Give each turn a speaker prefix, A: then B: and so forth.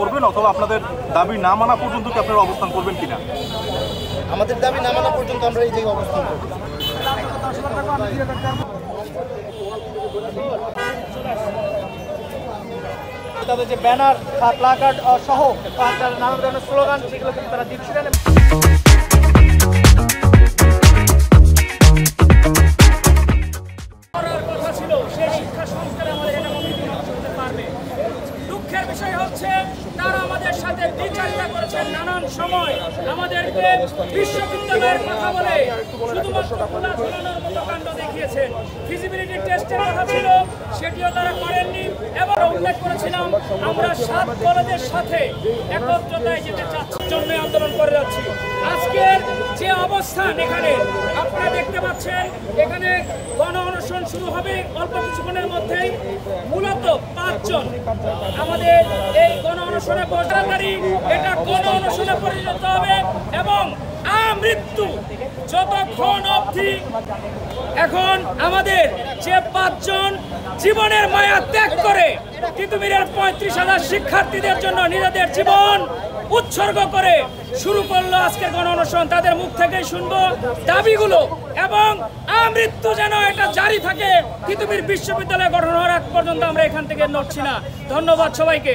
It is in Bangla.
A: করবেন অথবা আপনাদের দাবি না মানা পর্যন্ত কি আপনারা অবস্থান করবেন কিনা?
B: আমাদের দাবি না মানা পর্যন্ত আমরা এই জায়গায় অবস্থান করব। তাদের যে ব্যানার প্লাকার্ড সহ নানা ধরনের স্লোগান সেগুলো কিন্তু তারা দিচ্ছিলেন।
C: দুঃখের বিষয় হচ্ছে তারা আমাদের সাথে বিচারিতা করেছেন নানান সময়, আমাদেরকে বিশ্ববিদ্যালয়ের কথা বলে শুধুমাত্র খোলা ঝোলানোর মতো কাণ্ড দেখিয়েছেন। ফিজিবিলিটি টেস্টের কথা ছিল, সেটিও তারা করেননি। এবার উল্লেখ করেছিলাম আমরা 7 কলেজের সাথে একত্রতায় যেতে চাচ্ছি, জন্য আন্দোলন করে যাচ্ছি। আজকের যে অবস্থান এখানে আপনারা দেখতে পাচ্ছেন, এখানে গণ অনশন শুরু হবে অল্প কিছুক্ষণের মধ্যেই। মূলত 5 জন আমাদের এই গণ অনশনে বসাকারী, এটা গণ অনশনে পরিণত হবে এবং আমৃত্যু যতক্ষণ অবধি এখন আমাদের যে 5 জন জীবনের মায়া ত্যাগ করে তিতুমিরের 35,000 শিক্ষার্থীদের জন্য নিজেদের জীবন উৎসর্গ করে শুরু করলো আজকের গণ অনশন, তাদের মুখ থেকেই শুনবো দাবিগুলো এবং আমৃত্যু যেন এটা জারি থাকে। তিতুমির বিশ্ববিদ্যালয় গঠন হওয়ার আগ পর্যন্ত আমরা এখান থেকে নড়ছি না। ধন্যবাদ সবাইকে।